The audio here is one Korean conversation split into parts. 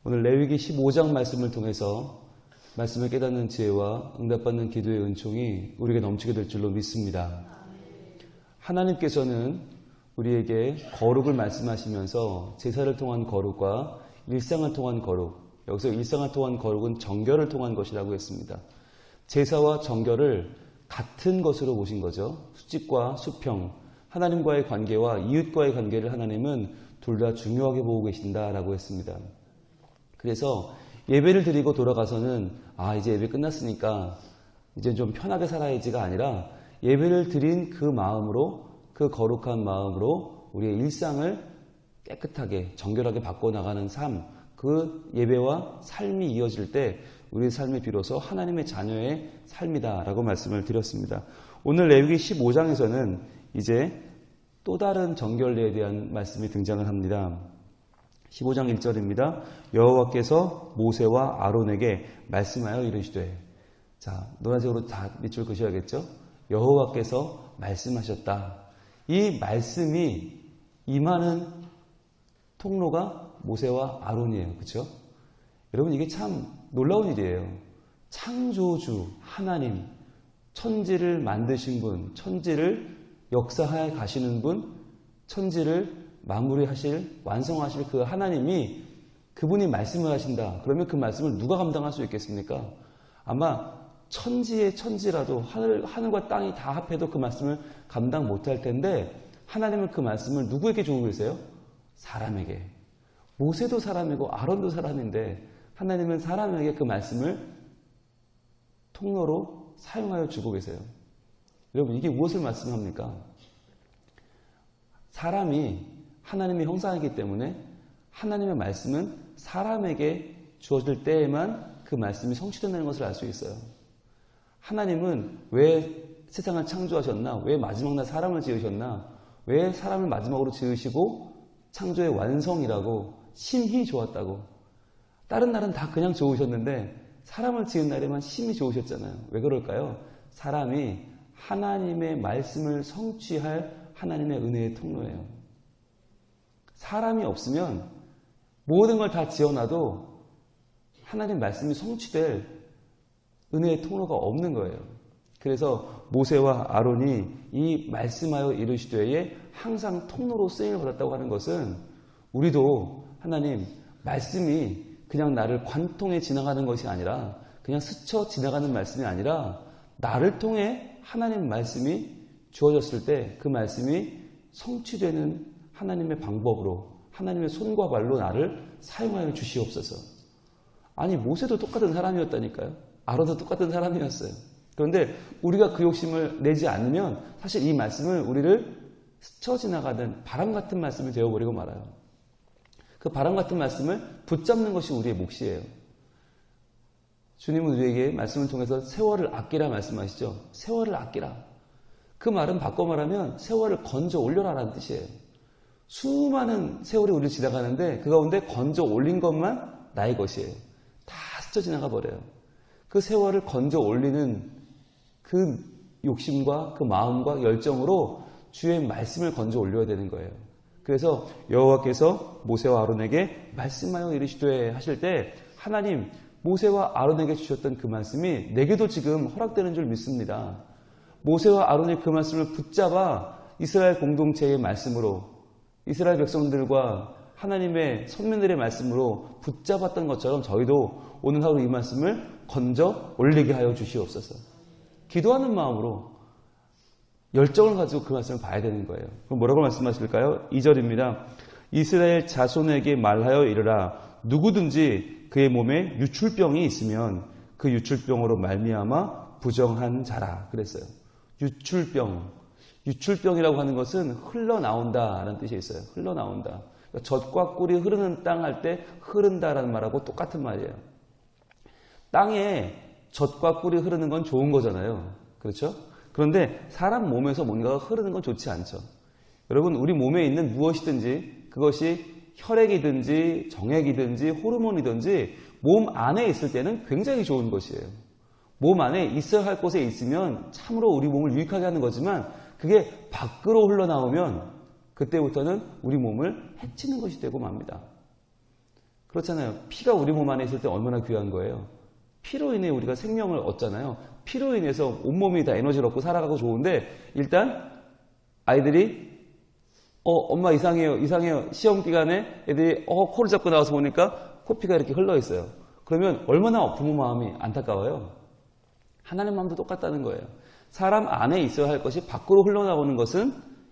오늘 레위기 15장 말씀을 통해서 말씀을 깨닫는 지혜와 응답받는 기도의 은총이 우리에게 넘치게 될 줄로 믿습니다. 하나님께서는 우리에게 거룩을 말씀하시면서 제사를 통한 거룩과 일상을 통한 거룩, 여기서 일상을 통한 거룩은 정결을 통한 것이라고 했습니다. 제사와 정결을 같은 것으로 보신 거죠. 수직과 수평, 하나님과의 관계와 이웃과의 관계를 하나님은 둘 다 중요하게 보고 계신다라고 했습니다. 그래서 예배를 드리고 돌아가서는 이제 예배 끝났으니까 이제 좀 편하게 살아야지가 아니라 예배를 드린 그 마음으로, 그 거룩한 마음으로 우리의 일상을 깨끗하게 정결하게 바꿔나가는 삶, 그 예배와 삶이 이어질 때 우리의 삶이 비로소 하나님의 자녀의 삶이다라고 말씀을 드렸습니다. 오늘 레위기 15장에서는 이제 또 다른 정결례에 대한 말씀이 등장을 합니다. 15장 1절입니다. 여호와께서 모세와 아론에게 말씀하여 이르시되, 자, 노란색으로 다 밑줄 그셔야겠죠? 여호와께서 말씀하셨다. 이 말씀이 임하는 통로가 모세와 아론이에요. 그렇죠? 여러분, 이게 참 놀라운 일이에요. 창조주 하나님, 천지를 만드신 분, 천지를 역사하여 가시는 분, 천지를 마무리하실, 완성하실 그 하나님이, 그분이 말씀을 하신다. 그러면 그 말씀을 누가 감당할 수 있겠습니까? 아마 천지의 천지라도 하늘과 땅이 다 합해도 그 말씀을 감당 못할 텐데, 하나님은 그 말씀을 누구에게 주고 계세요? 사람에게. 모세도 사람이고 아론도 사람인데 하나님은 사람에게 그 말씀을 통로로 사용하여 주고 계세요. 여러분, 이게 무엇을 말씀합니까? 사람이 하나님의 형상이기 때문에 하나님의 말씀은 사람에게 주어질 때에만 그 말씀이 성취된다는 것을 알 수 있어요. 하나님은 왜 세상을 창조하셨나? 왜 마지막 날 사람을 지으셨나? 왜 사람을 마지막으로 지으시고 창조의 완성이라고 심히 좋았다고? 다른 날은 다 그냥 좋으셨는데 사람을 지은 날에만 심히 좋으셨잖아요. 왜 그럴까요? 사람이 하나님의 말씀을 성취할 하나님의 은혜의 통로예요. 사람이 없으면 모든 걸 다 지어놔도 하나님 말씀이 성취될 은혜의 통로가 없는 거예요. 그래서 모세와 아론이 이 말씀하여 이르시되에 항상 통로로 쓰임을 받았다고 하는 것은, 우리도 하나님 말씀이 그냥 나를 관통해 지나가는 것이 아니라, 그냥 스쳐 지나가는 말씀이 아니라 나를 통해 하나님 말씀이 주어졌을 때 그 말씀이 성취되는 하나님의 방법으로, 하나님의 손과 발로 나를 사용하여 주시옵소서. 아니, 모세도 똑같은 사람이었다니까요. 아론도 똑같은 사람이었어요. 그런데 우리가 그 욕심을 내지 않으면 사실 이 말씀을 우리를 스쳐 지나가는 바람 같은 말씀이 되어버리고 말아요. 그 바람 같은 말씀을 붙잡는 것이 우리의 몫이에요. 주님은 우리에게 말씀을 통해서 세월을 아끼라 말씀하시죠. 세월을 아끼라. 그 말은 바꿔 말하면 세월을 건져 올려라라는 뜻이에요. 수많은 세월이 우리를 지나가는데 그 가운데 건져 올린 것만 나의 것이에요. 다 스쳐 지나가 버려요. 그 세월을 건져 올리는 그 욕심과 그 마음과 열정으로 주의 말씀을 건져 올려야 되는 거예요. 그래서 여호와께서 모세와 아론에게 말씀하여 이르시되 하실 때, 하나님 모세와 아론에게 주셨던 그 말씀이 내게도 지금 허락되는 줄 믿습니다. 모세와 아론의 그 말씀을 붙잡아 이스라엘 공동체의 말씀으로, 이스라엘 백성들과 하나님의 선민들의 말씀으로 붙잡았던 것처럼 저희도 오늘 하루 이 말씀을 건져 올리게 하여 주시옵소서. 기도하는 마음으로 열정을 가지고 그 말씀을 봐야 되는 거예요. 그럼 뭐라고 말씀하실까요? 2절입니다. 이스라엘 자손에게 말하여 이르라. 누구든지 그의 몸에 유출병이 있으면 그 유출병으로 말미암아 부정한 자라. 그랬어요. 유출병이라고 하는 것은 흘러나온다라는 뜻이 있어요. 흘러나온다. 그러니까 젖과 꿀이 흐르는 땅 할 때 흐른다라는 말하고 똑같은 말이에요. 땅에 젖과 꿀이 흐르는 건 좋은 거잖아요. 그렇죠? 그런데 사람 몸에서 뭔가가 흐르는 건 좋지 않죠. 여러분, 우리 몸에 있는 무엇이든지, 그것이 혈액이든지 정액이든지 호르몬이든지 몸 안에 있을 때는 굉장히 좋은 것이에요. 몸 안에 있어야 할 곳에 있으면 참으로 우리 몸을 유익하게 하는 거지만, 그게 밖으로 흘러나오면 그때부터는 우리 몸을 해치는 것이 되고 맙니다. 그렇잖아요. 피가 우리 몸 안에 있을 때 얼마나 귀한 거예요. 피로 인해 우리가 생명을 얻잖아요. 피로 인해서 온몸이 다 에너지를 얻고 살아가고 좋은데 일단 아이들이 엄마 이상해요. 시험 기간에 애들이 코를 잡고 나와서 보니까 코피가 이렇게 흘러 있어요. 그러면 얼마나 부모 마음이 안타까워요. 하나님 마음도 똑같다는 거예요. 사람 안에 있어야 할 것이 밖으로 흘러나오는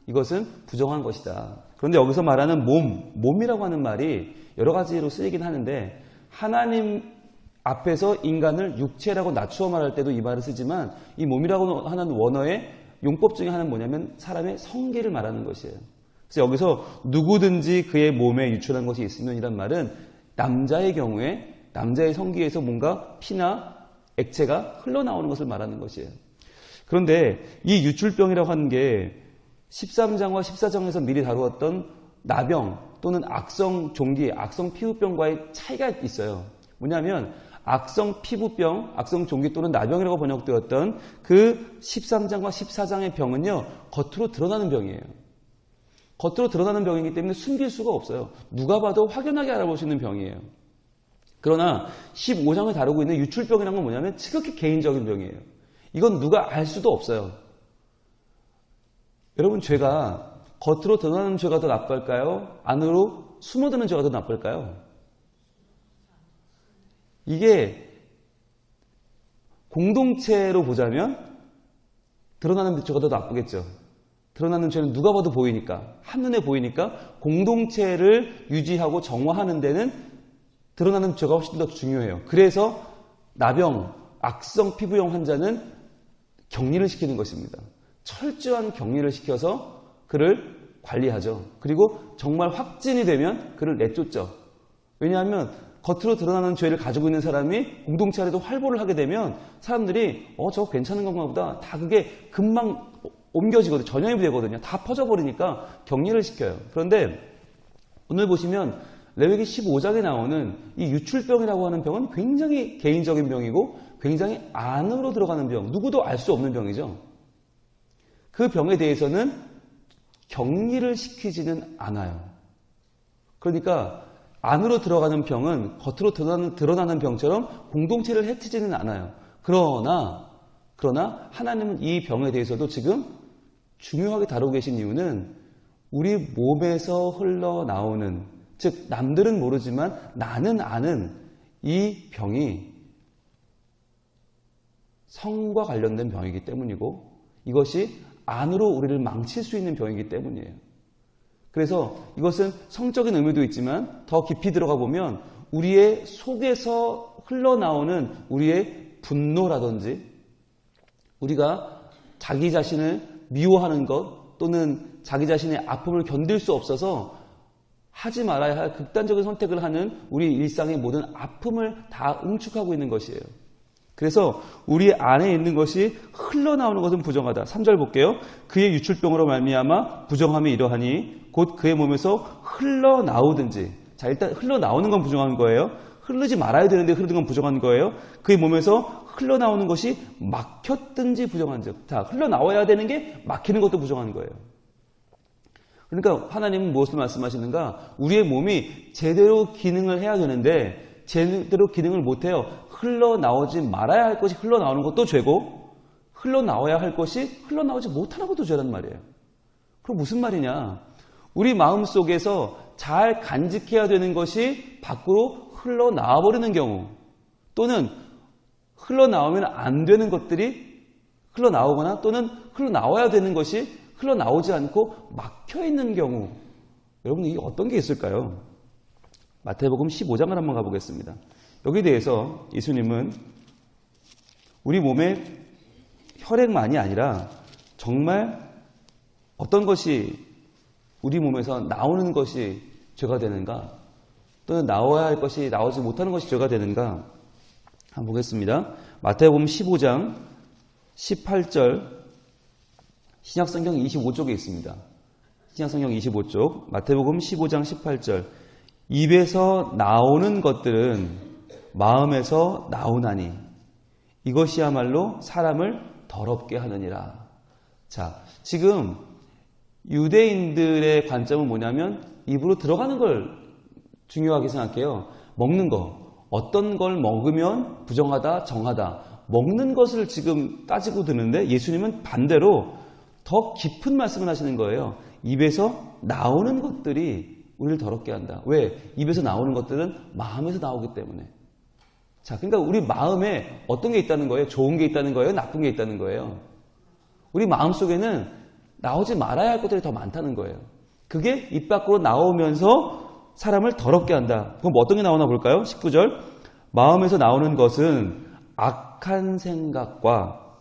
이것은 부정한 것이다. 그런데 여기서 말하는 몸이라고 하는 말이 여러 가지로 쓰이긴 하는데 하나님 앞에서 인간을 육체라고 낮추어 말할 때도 이 말을 쓰지만 이 몸이라고 하는 원어의 용법 중에 하나는 뭐냐면 사람의 성기를 말하는 것이에요. 그래서 여기서 누구든지 그의 몸에 유출한 것이 있으면 이란 말은 남자의 경우에 남자의 성기에서 뭔가 피나 액체가 흘러나오는 것을 말하는 것이에요. 그런데 이 유출병이라고 하는 게 13장과 14장에서 미리 다루었던 나병 또는 악성 종기, 악성 피부병과의 차이가 있어요. 뭐냐면 악성 피부병, 악성 종기 또는 나병이라고 번역되었던 그 13장과 14장의 병은요, 겉으로 드러나는 병이에요. 겉으로 드러나는 병이기 때문에 숨길 수가 없어요. 누가 봐도 확연하게 알아볼 수 있는 병이에요. 그러나 15장을 다루고 있는 유출병이라는 건 뭐냐면 지극히 개인적인 병이에요. 이건 누가 알 수도 없어요. 여러분, 죄가 겉으로 드러나는 죄가 더 나쁠까요? 안으로 숨어드는 죄가 더 나쁠까요? 이게 공동체로 보자면 드러나는 죄가 더 나쁘겠죠. 드러나는 죄는 누가 봐도 보이니까, 한눈에 보이니까 공동체를 유지하고 정화하는 데는 드러나는 죄가 훨씬 더 중요해요. 그래서 나병, 악성 피부염 환자는 격리를 시키는 것입니다. 철저한 격리를 시켜서 그를 관리하죠. 그리고 정말 확진이 되면 그를 내쫓죠. 왜냐하면 겉으로 드러나는 죄를 가지고 있는 사람이 공동체 안에도 활보를 하게 되면 사람들이 저거 괜찮은 건가 보다. 다 그게 금방 옮겨지거든요. 전염이 되거든요. 다 퍼져버리니까 격리를 시켜요. 그런데 오늘 보시면 레위기 15장에 나오는 이 유출병이라고 하는 병은 굉장히 개인적인 병이고 굉장히 안으로 들어가는 병, 누구도 알 수 없는 병이죠. 그 병에 대해서는 격리를 시키지는 않아요. 그러니까 안으로 들어가는 병은 겉으로 드러나는 병처럼 공동체를 해치지는 않아요. 그러나 하나님은 이 병에 대해서도 지금 중요하게 다루고 계신 이유는 우리 몸에서 흘러나오는, 즉 남들은 모르지만 나는 아는 이 병이 성과 관련된 병이기 때문이고 이것이 안으로 우리를 망칠 수 있는 병이기 때문이에요. 그래서 이것은 성적인 의미도 있지만 더 깊이 들어가 보면 우리의 속에서 흘러나오는 우리의 분노라든지 우리가 자기 자신을 미워하는 것 또는 자기 자신의 아픔을 견딜 수 없어서 하지 말아야 할 극단적인 선택을 하는 우리 일상의 모든 아픔을 다 응축하고 있는 것이에요. 그래서 우리 안에 있는 것이 흘러나오는 것은 부정하다. 3절 볼게요. 그의 유출병으로 말미암아 부정함이 이러하니 곧 그의 몸에서 흘러나오든지. 자, 일단 흘러나오는 건 부정한 거예요. 흐르지 말아야 되는데 흐르는 건 부정한 거예요. 그의 몸에서 흘러나오는 것이 막혔든지 부정한 즉. 자, 흘러나와야 되는 게 막히는 것도 부정한 거예요. 그러니까 하나님은 무엇을 말씀하시는가? 우리의 몸이 제대로 기능을 해야 되는데 제대로 기능을 못해요. 흘러나오지 말아야 할 것이 흘러나오는 것도 죄고 흘러나와야 할 것이 흘러나오지 못하는 것도 죄란 말이에요. 그럼 무슨 말이냐? 우리 마음속에서 잘 간직해야 되는 것이 밖으로 흘러나와 버리는 경우 또는 흘러나오면 안 되는 것들이 흘러나오거나 또는 흘러나와야 되는 것이 흘러나오지 않고 막혀있는 경우 여러분 이게 어떤 게 있을까요? 마태복음 15장을 한번 가보겠습니다. 여기에 대해서 예수님은 우리 몸의 혈액만이 아니라 정말 어떤 것이 우리 몸에서 나오는 것이 죄가 되는가 또는 나와야 할 것이 나오지 못하는 것이 죄가 되는가 한번 보겠습니다. 마태복음 15장 18절 신약성경 25쪽에 있습니다. 신약성경 25쪽 마태복음 15장 18절 입에서 나오는 것들은 마음에서 나오나니 이것이야말로 사람을 더럽게 하느니라. 자, 지금 유대인들의 관점은 뭐냐면 입으로 들어가는 걸 중요하게 생각해요. 먹는 거. 어떤 걸 먹으면 부정하다, 정하다. 먹는 것을 지금 따지고 드는데 예수님은 반대로 더 깊은 말씀을 하시는 거예요. 입에서 나오는 것들이 우리를 더럽게 한다. 왜? 입에서 나오는 것들은 마음에서 나오기 때문에. 자, 그러니까 우리 마음에 어떤 게 있다는 거예요? 좋은 게 있다는 거예요? 나쁜 게 있다는 거예요? 우리 마음 속에는 나오지 말아야 할 것들이 더 많다는 거예요. 그게 입 밖으로 나오면서 사람을 더럽게 한다. 그럼 어떤 게 나오나 볼까요? 19절. 마음에서 나오는 것은 악한 생각과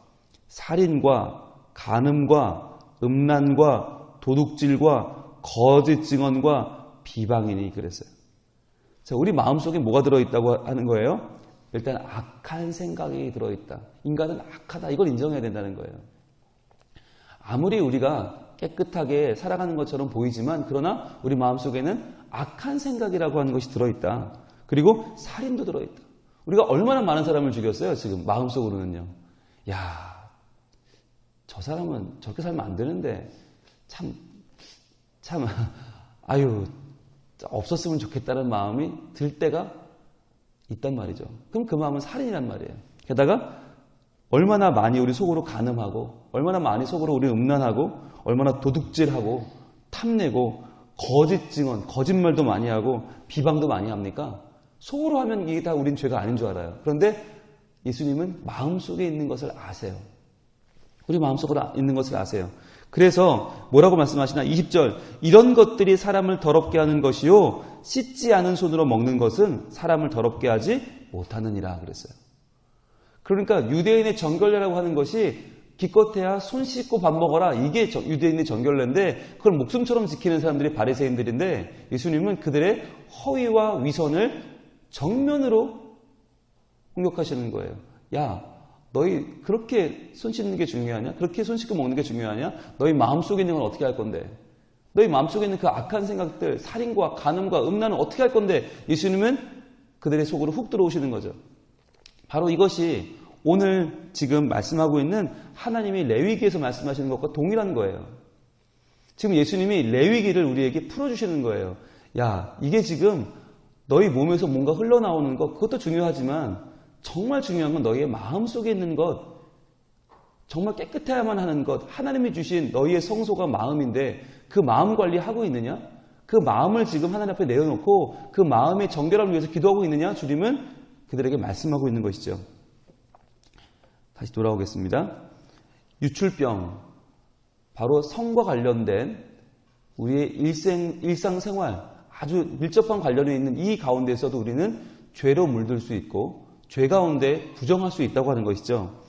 살인과 간음과 음란과 도둑질과 거짓 증언과 비방이니 그랬어요. 자, 우리 마음속에 뭐가 들어있다고 하는 거예요? 일단 악한 생각이 들어있다. 인간은 악하다. 이걸 인정해야 된다는 거예요. 아무리 우리가 깨끗하게 살아가는 것처럼 보이지만 그러나 우리 마음속에는 악한 생각이라고 하는 것이 들어있다. 그리고 살인도 들어있다. 우리가 얼마나 많은 사람을 죽였어요. 지금 마음속으로는요. 야, 저 사람은 저렇게 살면 안 되는데 참 아유 없었으면 좋겠다는 마음이 들 때가 있단 말이죠. 그럼 그 마음은 살인이란 말이에요. 게다가 얼마나 많이 우리 속으로 간음하고 얼마나 많이 속으로 우리 음란하고 얼마나 도둑질하고 탐내고 거짓 증언, 거짓말도 많이 하고 비방도 많이 합니까? 속으로 하면 이게 다 우린 죄가 아닌 줄 알아요. 그런데 예수님은 마음속에 있는 것을 아세요. 우리 마음속에 있는 것을 아세요. 그래서 뭐라고 말씀하시나? 20절. 이런 것들이 사람을 더럽게 하는 것이요 씻지 않은 손으로 먹는 것은 사람을 더럽게 하지 못하느니라 그랬어요. 그러니까 유대인의 정결례라고 하는 것이 기껏해야 손 씻고 밥 먹어라. 이게 유대인의 정결례인데 그걸 목숨처럼 지키는 사람들이 바리새인들인데 예수님은 그들의 허위와 위선을 정면으로 공격하시는 거예요. 야, 너희 그렇게 손 씻는 게 중요하냐? 그렇게 손 씻고 먹는 게 중요하냐? 너희 마음속에 있는 건 어떻게 할 건데? 너희 마음속에 있는 그 악한 생각들, 살인과 간음과 음란은 어떻게 할 건데? 예수님은 그들의 속으로 훅 들어오시는 거죠. 바로 이것이 오늘 지금 말씀하고 있는 하나님이 레위기에서 말씀하시는 것과 동일한 거예요. 지금 예수님이 레위기를 우리에게 풀어주시는 거예요. 야, 이게 지금 너희 몸에서 뭔가 흘러나오는 것, 그것도 중요하지만 정말 중요한 건 너희의 마음속에 있는 것, 정말 깨끗해야만 하는 것, 하나님이 주신 너희의 성소가 마음인데 그 마음 관리하고 있느냐? 그 마음을 지금 하나님 앞에 내어놓고 그 마음의 정결함을 위해서 기도하고 있느냐? 주님은 그들에게 말씀하고 있는 것이죠. 다시 돌아오겠습니다. 유출병, 바로 성과 관련된 우리의 일상생활, 아주 밀접한 관련이 있는 이 가운데서도 우리는 죄로 물들 수 있고 죄 가운데 부정할 수 있다고 하는 것이죠.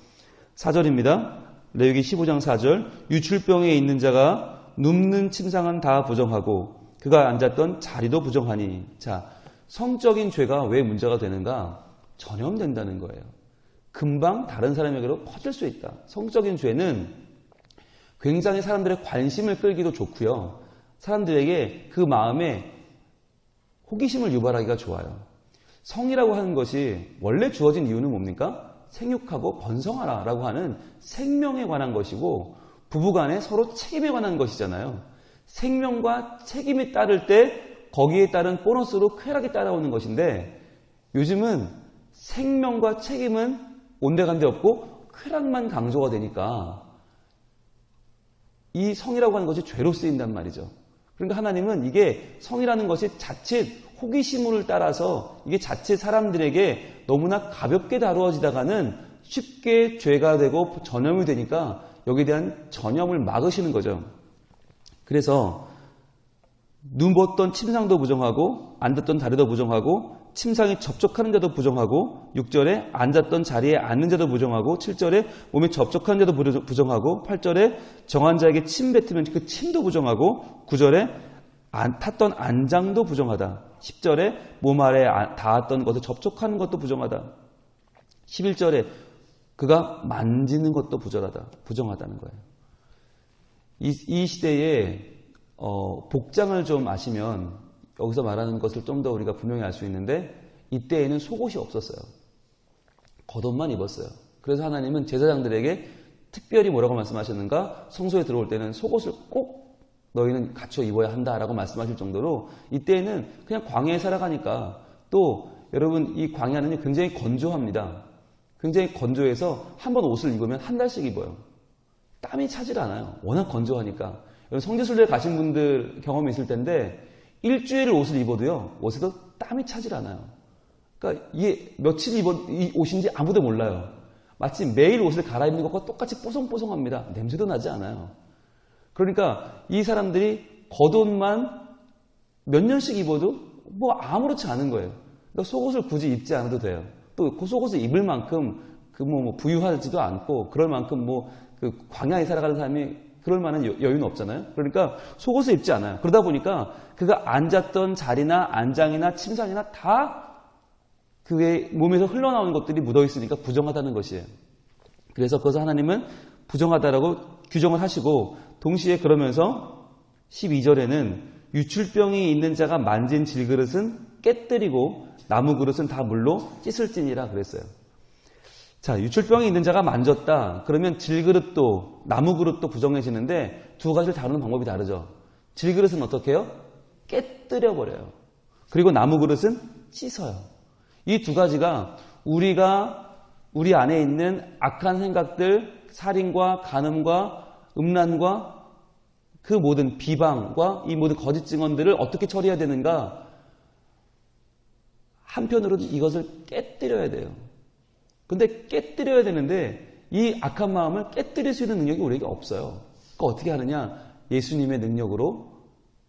4절입니다. 레위기 15장 4절. 유출병에 있는 자가 눕는 침상은 다 부정하고 그가 앉았던 자리도 부정하니. 자, 성적인 죄가 왜 문제가 되는가? 전염된다는 거예요. 금방 다른 사람에게로 퍼질 수 있다. 성적인 죄는 굉장히 사람들의 관심을 끌기도 좋고요. 사람들에게 그 마음에 호기심을 유발하기가 좋아요. 성이라고 하는 것이 원래 주어진 이유는 뭡니까? 생육하고 번성하라 라고 하는 생명에 관한 것이고 부부간에 서로 책임에 관한 것이잖아요. 생명과 책임이 따를 때 거기에 따른 보너스로 쾌락이 따라오는 것인데 요즘은 생명과 책임은 온데간데 없고 쾌락만 강조가 되니까 이 성이라고 하는 것이 죄로 쓰인단 말이죠. 그러니까 하나님은 이게 성이라는 것이 자칫 호기심을 따라서 이게 자칫 사람들에게 너무나 가볍게 다루어지다가는 쉽게 죄가 되고 전염이 되니까 여기에 대한 전염을 막으시는 거죠. 그래서 누웠던 침상도 부정하고 앉았던 다리도 부정하고 침상에 접촉하는 자도 부정하고 6절에 앉았던 자리에 앉는 자도 부정하고 7절에 몸에 접촉하는 자도 부정하고 8절에 정한 자에게 침 뱉으면 그 침도 부정하고 9절에 탔던 안장도 부정하다. 10절에 몸 아래 닿았던 것을 접촉하는 것도 부정하다. 11절에 그가 만지는 것도 부정하다는 거예요. 이 시대에 복장을 좀 아시면 여기서 말하는 것을 좀 더 우리가 분명히 알 수 있는데 이때에는 속옷이 없었어요. 겉옷만 입었어요. 그래서 하나님은 제사장들에게 특별히 뭐라고 말씀하셨는가? 성소에 들어올 때는 속옷을 꼭 너희는 갖춰 입어야 한다라고 말씀하실 정도로 이때에는 그냥 광야에 살아가니까 또 여러분 이 광야는 굉장히 건조합니다. 굉장히 건조해서 한번 옷을 입으면 한 달씩 입어요. 땀이 차질 않아요. 워낙 건조하니까. 여러분 성지순례 가신 분들 경험이 있을 텐데 일주일을 옷을 입어도요. 옷에도 땀이 차질 않아요. 그러니까 이게 며칠 입은 이 옷인지 아무도 몰라요. 마치 매일 옷을 갈아입는 것과 똑같이 뽀송뽀송합니다. 냄새도 나지 않아요. 그러니까 이 사람들이 겉옷만 몇 년씩 입어도 뭐 아무렇지 않은 거예요. 그러니까 속옷을 굳이 입지 않아도 돼요. 또 그 속옷을 입을 만큼 부유하지도 않고 그럴 만큼 그 광야에 살아가는 사람이 그럴 만한 여유는 없잖아요. 그러니까 속옷을 입지 않아요. 그러다 보니까 그가 앉았던 자리나 안장이나 침상이나 다 그의 몸에서 흘러나오는 것들이 묻어 있으니까 부정하다는 것이에요. 그래서 그것을 하나님은 부정하다라고 규정을 하시고 동시에 그러면서 12절에는 유출병이 있는 자가 만진 질그릇은 깨뜨리고 나무 그릇은 다 물로 씻을지니라 그랬어요. 자, 유출병이 있는 자가 만졌다. 그러면 질그릇도 나무 그릇도 부정해지는데 두 가지를 다루는 방법이 다르죠. 질그릇은 어떻게 해요? 깨뜨려 버려요. 그리고 나무 그릇은 씻어요. 이 두 가지가 우리 안에 있는 악한 생각들, 살인과 간음과 음란과 그 모든 비방과 이 모든 거짓 증언들을 어떻게 처리해야 되는가? 한편으로는 이것을 깨뜨려야 돼요. 근데 깨뜨려야 되는데 이 악한 마음을 깨뜨릴 수 있는 능력이 우리에게 없어요. 그러니까 어떻게 하느냐? 예수님의 능력으로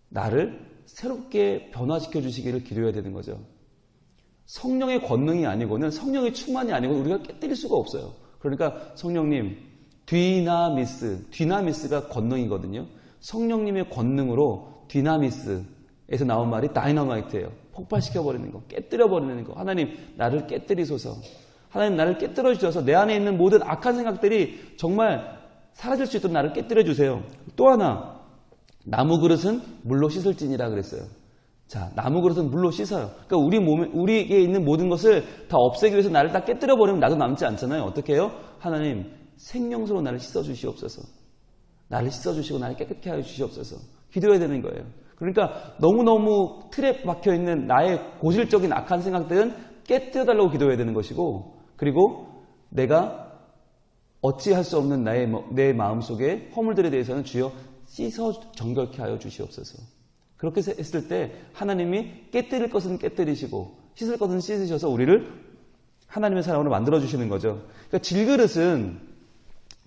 나를 새롭게 변화시켜 주시기를 기도해야 되는 거죠. 성령의 권능이 아니고는 성령의 충만이 아니고는 우리가 깨뜨릴 수가 없어요. 그러니까 성령님 디나미스가 권능이거든요. 성령님의 권능으로 디나미스에서 나온 말이 다이너마이트예요. 폭발시켜버리는 거, 깨뜨려버리는 거. 하나님 나를 깨뜨리소서. 하나님 나를 깨뜨려 주셔서 내 안에 있는 모든 악한 생각들이 정말 사라질 수 있도록 나를 깨뜨려 주세요. 또 하나 나무 그릇은 물로 씻을지니라 그랬어요. 자, 나무 그릇은 물로 씻어요. 그러니까 우리에게 있는 모든 것을 다 없애기 위해서 나를 다 깨뜨려 버리면 나도 남지 않잖아요. 어떻게 해요? 하나님 생명수로 나를 씻어 주시옵소서. 나를 씻어 주시고 나를 깨끗게 하여 주시옵소서. 기도해야 되는 거예요. 그러니까 너무너무 틀에 박혀 있는 나의 고질적인 악한 생각들은 깨뜨려 달라고 기도해야 되는 것이고, 그리고 내가 어찌할 수 없는 내 마음속에 허물들에 대해서는 주여 씻어 정결케 하여 주시옵소서. 그렇게 했을 때 하나님이 깨뜨릴 것은 깨뜨리시고 씻을 것은 씻으셔서 우리를 하나님의 사람으로 만들어주시는 거죠. 그러니까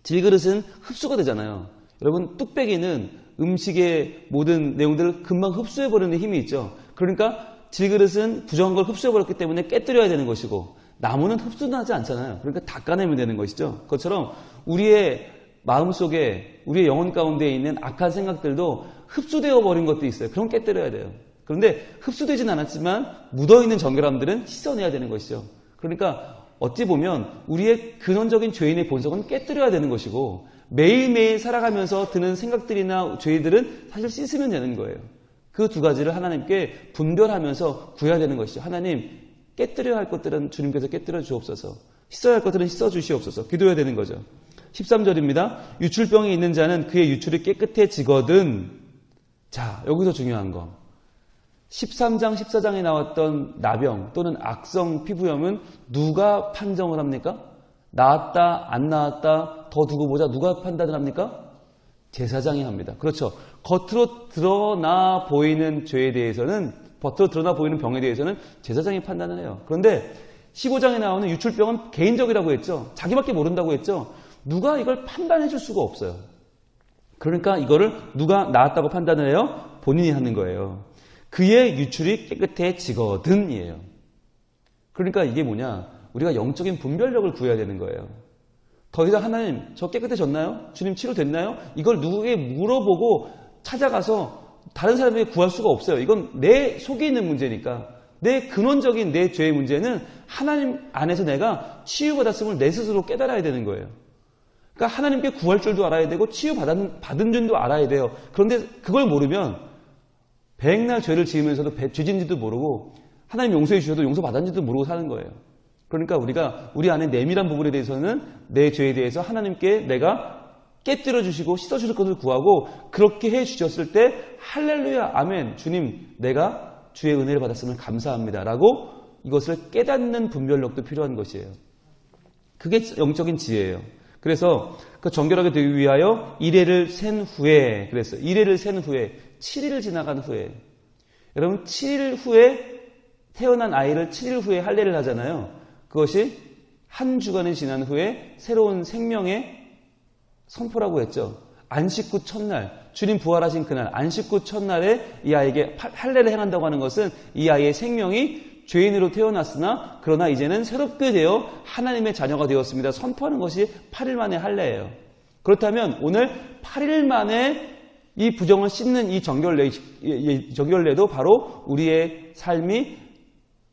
질그릇은 흡수가 되잖아요. 여러분 뚝배기는 음식의 모든 내용들을 금방 흡수해버리는 힘이 있죠. 그러니까 질그릇은 부정한 걸 흡수해버렸기 때문에 깨뜨려야 되는 것이고 나무는 흡수는 하지 않잖아요. 그러니까 닦아내면 되는 것이죠. 그것처럼 우리의 마음속에 우리의 영혼 가운데 있는 악한 생각들도 흡수되어 버린 것도 있어요. 그럼 깨뜨려야 돼요. 그런데 흡수되진 않았지만 묻어있는 정결함들은 씻어내야 되는 것이죠. 그러니까 어찌 보면 우리의 근원적인 죄인의 본성은 깨뜨려야 되는 것이고 매일매일 살아가면서 드는 생각들이나 죄들은 사실 씻으면 되는 거예요. 그 두 가지를 하나님께 분별하면서 구해야 되는 것이죠. 하나님 깨뜨려야 할 것들은 주님께서 깨뜨려 주옵소서. 씻어야 할 것들은 씻어 주시옵소서. 기도해야 되는 거죠. 13절입니다. 유출병이 있는 자는 그의 유출이 깨끗해지거든. 자, 여기서 중요한 거. 13장, 14장에 나왔던 나병 또는 악성 피부염은 누가 판정을 합니까? 나았다, 안 나았다, 더 두고 보자. 누가 판단을 합니까? 제사장이 합니다. 그렇죠. 겉으로 드러나 보이는 죄에 대해서는, 겉으로 드러나 보이는 병에 대해서는 제사장이 판단을 해요. 그런데 15장에 나오는 유출병은 개인적이라고 했죠. 자기밖에 모른다고 했죠. 누가 이걸 판단해 줄 수가 없어요. 그러니까 이거를 누가 나았다고 판단을 해요? 본인이 하는 거예요. 그의 유출이 깨끗해지거든이에요. 그러니까 이게 뭐냐? 우리가 영적인 분별력을 구해야 되는 거예요. 더 이상 하나님 저 깨끗해졌나요? 주님 치료됐나요? 이걸 누구에게 물어보고 찾아가서 다른 사람에게 구할 수가 없어요. 이건 내 속에 있는 문제니까. 내 근원적인 내 죄의 문제는 하나님 안에서 내가 치유받았음을 내 스스로 깨달아야 되는 거예요. 그러니까 하나님께 구할 줄도 알아야 되고 치유받은 줄도 알아야 돼요. 그런데 그걸 모르면 백날 죄를 지으면서도 죄진지도 모르고 하나님 용서해 주셔도 용서받았는지도 모르고 사는 거예요. 그러니까 우리가 우리 안에 내밀한 부분에 대해서는 내 죄에 대해서 하나님께 내가 깨뜨려 주시고 씻어 주실 것을 구하고 그렇게 해 주셨을 때 할렐루야 아멘 주님 내가 주의 은혜를 받았음을 감사합니다 라고 이것을 깨닫는 분별력도 필요한 것이에요. 그게 영적인 지혜예요. 그래서 그 정결하게 되기 위하여 이레를 센 후에, 그랬어요. 이레를 센 후에, 7일을 지나간 후에. 여러분, 7일 후에 태어난 아이를 7일 후에 할례를 하잖아요. 그것이 한 주간이 지난 후에 새로운 생명의 선포라고 했죠. 안식구 첫날, 주님 부활하신 그날, 안식구 첫날에 이 아이에게 할례를 행한다고 하는 것은 이 아이의 생명이 죄인으로 태어났으나 그러나 이제는 새롭게 되어 하나님의 자녀가 되었습니다. 선포하는 것이 8일 만의 할례예요. 그렇다면 오늘 8일 만에 이 부정을 씻는 이 정결례도 바로 우리의 삶이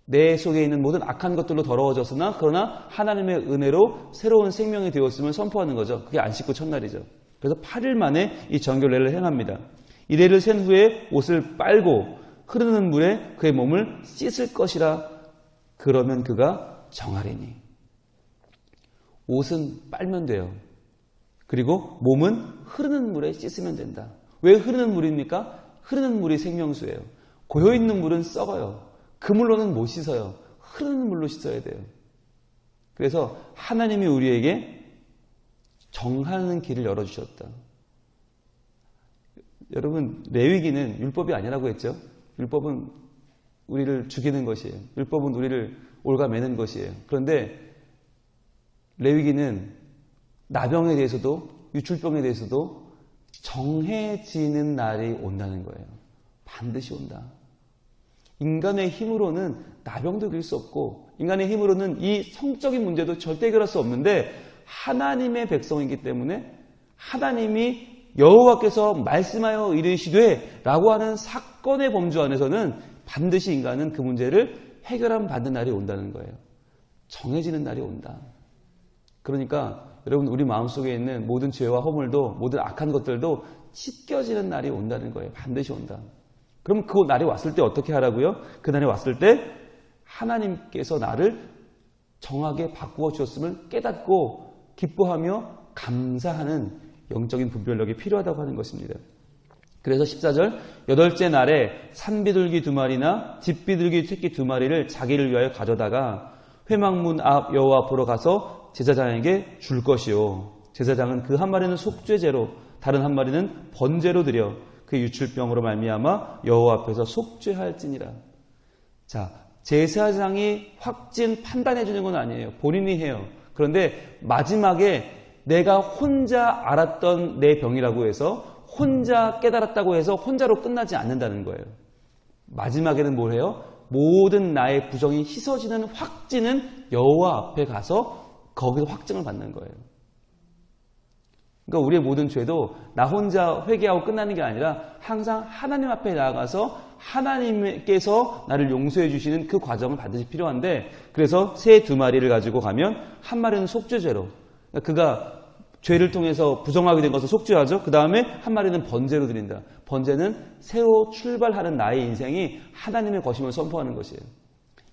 내 속에 있는 모든 악한 것들로 더러워졌으나 그러나 하나님의 은혜로 새로운 생명이 되었음을 선포하는 거죠. 그게 안식구 첫날이죠. 그래서 8일 만에 이 정결례를 행합니다. 이레를 센 후에 옷을 빨고 흐르는 물에 그의 몸을 씻을 것이라. 그러면 그가 정하리니. 옷은 빨면 돼요. 그리고 몸은 흐르는 물에 씻으면 된다. 왜 흐르는 물입니까? 흐르는 물이 생명수예요. 고여있는 물은 썩어요. 그 물로는 못 씻어요. 흐르는 물로 씻어야 돼요. 그래서 하나님이 우리에게 정하는 길을 열어주셨다. 여러분, 레위기는 율법이 아니라고 했죠. 율법은 우리를 죽이는 것이에요. 율법은 우리를 올가매는 것이에요. 그런데 레위기는 나병에 대해서도 유출병에 대해서도 정해지는 날이 온다는 거예요. 반드시 온다. 인간의 힘으로는 나병도 이길 수 없고 인간의 힘으로는 이 성적인 문제도 절대 해결할 수 없는데 하나님의 백성이기 때문에 하나님이 여호와께서 말씀하여 이르시되 라고 하는 사건의 범주 안에서는 반드시 인간은 그 문제를 해결함 받는 날이 온다는 거예요. 정해지는 날이 온다. 그러니까 여러분, 우리 마음속에 있는 모든 죄와 허물도 모든 악한 것들도 씻겨지는 날이 온다는 거예요. 반드시 온다. 그럼 그 날이 왔을 때 어떻게 하라고요? 그 날이 왔을 때 하나님께서 나를 정하게 바꾸어 주셨음을 깨닫고 기뻐하며 감사하는 영적인 분별력이 필요하다고 하는 것입니다. 그래서 14절, 8째 날에 산비둘기 2마리나 집비둘기 새끼 2마리를 자기를 위하여 가져다가 회막문 앞 여호와 앞으로 가서 제사장에게 줄 것이요. 제사장은 그 한 마리는 속죄제로 다른 한 마리는 번제로 드려 그 유출병으로 말미암아 여호와 앞에서 속죄할지니라. 자, 제사장이 확진 판단해 주는 건 아니에요. 본인이 해요. 그런데 마지막에 내가 혼자 알았던 내 병이라고 해서 혼자 깨달았다고 해서 혼자로 끝나지 않는다는 거예요. 마지막에는 뭘 해요? 모든 나의 부정이 씻어지는 확진은 여호와 앞에 가서 거기서 확증을 받는 거예요. 그러니까 우리의 모든 죄도 나 혼자 회개하고 끝나는 게 아니라 항상 하나님 앞에 나아가서 하나님께서 나를 용서해 주시는 그 과정은 반드시 필요한데, 그래서 새 2마리를 가지고 가면 한 마리는 속죄죄로, 그러니까 그가 죄를 통해서 부정하게 된 것을 속죄하죠. 그 다음에 한 마리는 번제로 드린다. 번제는 새로 출발하는 나의 인생이 하나님의 것임을 선포하는 것이에요.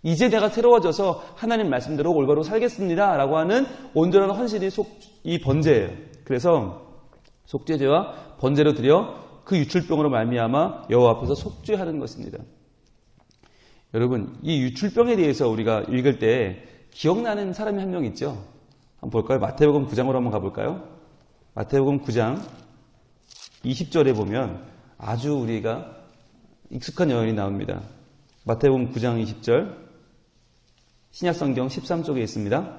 이제 내가 새로워져서 하나님 말씀대로 올바로 살겠습니다 라고 하는 온전한 헌신이 이 번제예요. 그래서 속죄제와 번제로 드려 그 유출병으로 말미암아 여호와 앞에서 속죄하는 것입니다. 여러분, 이 유출병에 대해서 우리가 읽을 때 기억나는 사람이 한 명 있죠? 한번 볼까요? 마태복음 9장으로 한번 가볼까요? 마태복음 9장 20절에 보면 아주 우리가 익숙한 여인이 나옵니다. 마태복음 9장 20절, 신약성경 13쪽에 있습니다.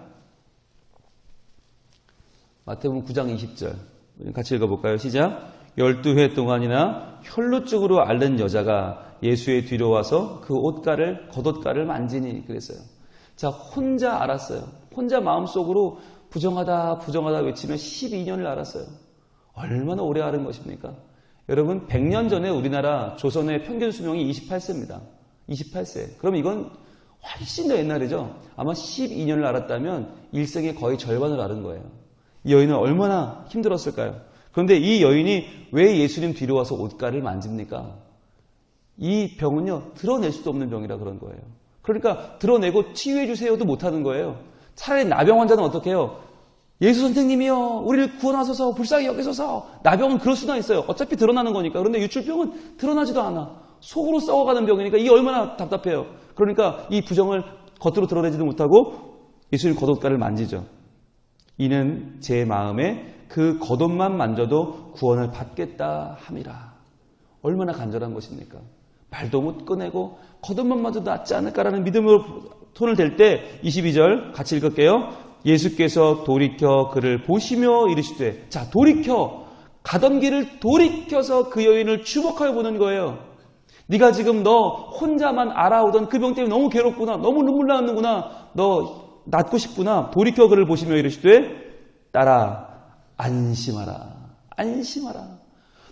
마태복음 9장 20절 같이 읽어볼까요? 시작. 12회 동안이나 혈루증으로 앓는 여자가 예수의 뒤로 와서 그 겉옷가를 만지니 그랬어요. 자, 혼자 알았어요. 혼자 마음속으로 부정하다 외치며 12년을 알았어요. 얼마나 오래 앓은 것입니까? 여러분, 100년 전에 우리나라 조선의 평균 수명이 28세입니다. 28세. 그럼 이건 훨씬 더 옛날이죠. 아마 12년을 앓았다면 일생의 거의 절반을 앓은 거예요. 이 여인은 얼마나 힘들었을까요? 그런데 이 여인이 왜 예수님 뒤로 와서 옷가를 만집니까? 이 병은요, 드러낼 수도 없는 병이라 그런 거예요. 그러니까 드러내고 치유해 주세요도 못하는 거예요. 차라리 나병 환자는 어떻게 해요? 예수 선생님이요, 우리를 구원하소서, 불쌍히 여기소서. 나병은 그럴 수나 있어요. 어차피 드러나는 거니까. 그런데 유출병은 드러나지도 않아. 속으로 썩어가는 병이니까 이게 얼마나 답답해요. 그러니까 이 부정을 겉으로 드러내지도 못하고 예수님 겉옷가를 만지죠. 이는 제 마음에 그 겉옷만 만져도 구원을 받겠다 함이라. 얼마나 간절한 것입니까? 말도 못 꺼내고 겉옷만 만져도 낫지 않을까라는 믿음으로 손을 댈 때 22절 같이 읽을게요. 예수께서 돌이켜 그를 보시며 이르시되, 자, 돌이켜 가던 길을 돌이켜서 그 여인을 주목하여 보는 거예요. 네가 지금 너 혼자만 알아오던 그 병 때문에 너무 괴롭구나, 너무 눈물 나는구나, 너 낫고 싶구나. 돌이켜 그를 보시며 이르시되, 딸아 안심하라. 안심하라.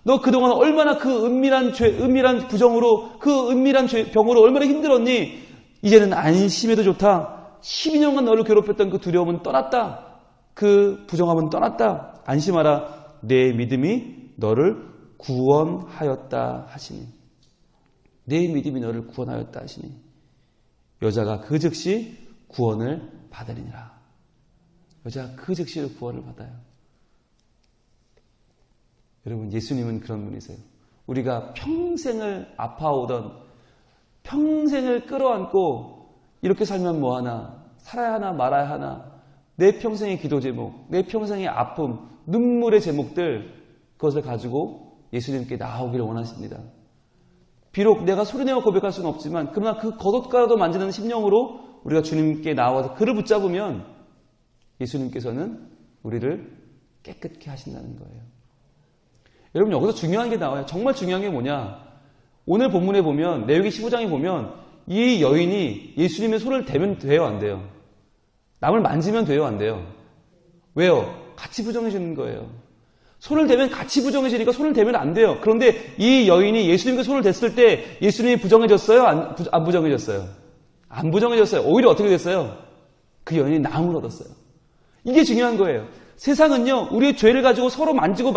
너 그동안 얼마나 그 은밀한 부정으로, 그 은밀한 병으로 얼마나 힘들었니? 이제는 안심해도 좋다. 12년간 너를 괴롭혔던 그 두려움은 떠났다. 그 부정함은 떠났다. 안심하라. 내 믿음이 너를 구원하였다 하시니. 내 믿음이 너를 구원하였다 하시니. 여자가 그 즉시 구원을 받으리니라. 여자가 그 즉시로 구원을 받아요. 여러분, 예수님은 그런 분이세요. 우리가 평생을 아파오던, 평생을 끌어안고 이렇게 살면 뭐하나, 살아야 하나 말아야 하나, 내 평생의 기도 제목, 내 평생의 아픔, 눈물의 제목들, 그것을 가지고 예수님께 나오기를 원하십니다. 비록 내가 소리내어 고백할 수는 없지만, 그러나 그 겉옷가라도 만지는 심령으로 우리가 주님께 나와서 그를 붙잡으면 예수님께서는 우리를 깨끗게 하신다는 거예요. 여러분, 여기서 중요한 게 나와요. 정말 중요한 게 뭐냐? 오늘 본문에 보면, 레위기 15장에 보면 이 여인이 예수님의 손을 대면 돼요, 안 돼요? 남을 만지면 돼요, 안 돼요? 왜요? 같이 부정해 주는 거예요. 손을 대면 같이 부정해 주니까 손을 대면 안 돼요. 그런데 이 여인이 예수님께 손을 댔을 때 예수님이 부정해졌어요? 안 부정해졌어요? 안 부정해졌어요. 오히려 어떻게 됐어요? 그 여인이 나음을 얻었어요. 이게 중요한 거예요. 세상은요, 우리의 죄를 가지고 서로 만지고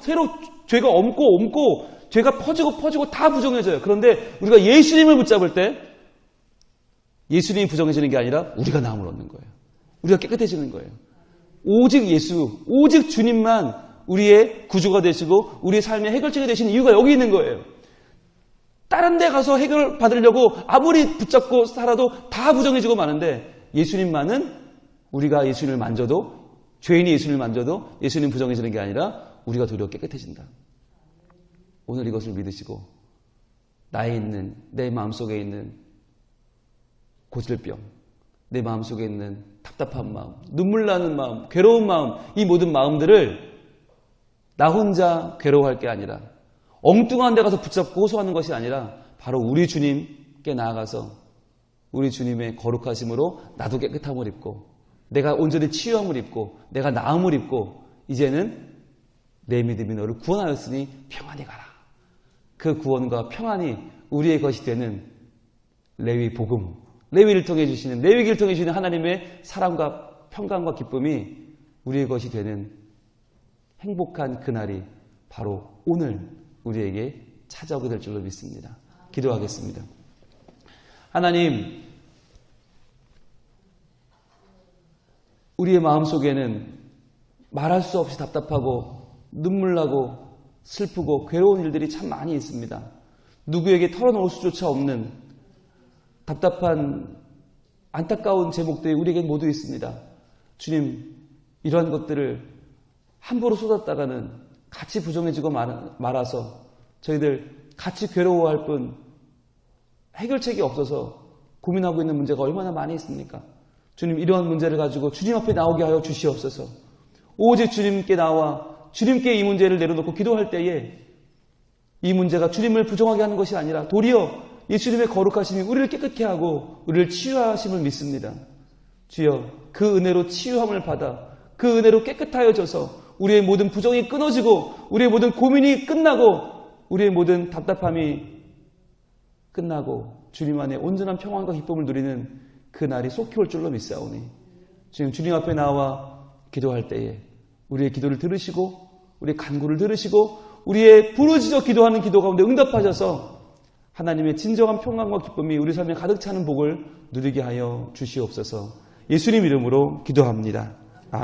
새로 죄가 옮고 죄가 퍼지고 다 부정해져요. 그런데 우리가 예수님을 붙잡을 때 예수님이 부정해지는 게 아니라 우리가 나음을 얻는 거예요. 우리가 깨끗해지는 거예요. 오직 예수, 오직 주님만 우리의 구주가 되시고 우리의 삶의 해결책이 되시는 이유가 여기 있는 거예요. 다른 데 가서 해결 받으려고 아무리 붙잡고 살아도 다 부정해지고 마는데, 예수님만은 우리가 예수님을 만져도, 죄인이 예수님을 만져도 예수님 부정해지는 게 아니라 우리가 도리어 깨끗해진다. 오늘 이것을 믿으시고 내 마음속에 있는 고질병, 내 마음속에 있는 답답한 마음, 눈물 나는 마음, 괴로운 마음, 이 모든 마음들을 나 혼자 괴로워할 게 아니라, 엉뚱한 데 가서 붙잡고 호소하는 것이 아니라 바로 우리 주님께 나아가서 우리 주님의 거룩하심으로 나도 깨끗함을 입고, 내가 온전히 치유함을 입고, 내가 나음을 입고, 이제는 내 믿음이 너를 구원하였으니 평안히 가라. 그 구원과 평안이 우리의 것이 되는 레위 복음, 레위기를 통해 주시는 하나님의 사랑과 평강과 기쁨이 우리의 것이 되는 행복한 그날이 바로 오늘 우리에게 찾아오게 될 줄로 믿습니다. 기도하겠습니다. 하나님, 우리의 마음속에는 말할 수 없이 답답하고 눈물나고 슬프고 괴로운 일들이 참 많이 있습니다. 누구에게 털어놓을 수조차 없는 답답한 안타까운 제목들이 우리에게 모두 있습니다. 주님, 이러한 것들을 함부로 쏟았다가는 같이 부정해지고 말아서 저희들 같이 괴로워할 뿐 해결책이 없어서 고민하고 있는 문제가 얼마나 많이 있습니까? 주님, 이러한 문제를 가지고 주님 앞에 나오게 하여 주시옵소서. 오직 주님께 나와 주님께 이 문제를 내려놓고 기도할 때에 이 문제가 주님을 부정하게 하는 것이 아니라 도리어 예수님의 거룩하심이 우리를 깨끗게 하고 우리를 치유하심을 믿습니다. 주여, 그 은혜로 치유함을 받아 그 은혜로 깨끗하여져서 우리의 모든 부정이 끊어지고 우리의 모든 고민이 끝나고 우리의 모든 답답함이 끝나고 주님 안에 온전한 평안과 기쁨을 누리는 그 날이 속히 올 줄로 믿사오니, 지금 주님 앞에 나와 기도할 때에 우리의 기도를 들으시고 우리의 간구를 들으시고 우리의 부르짖어 기도하는 기도 가운데 응답하셔서 하나님의 진정한 평안과 기쁨이 우리 삶에 가득 차는 복을 누리게 하여 주시옵소서. 예수님 이름으로 기도합니다.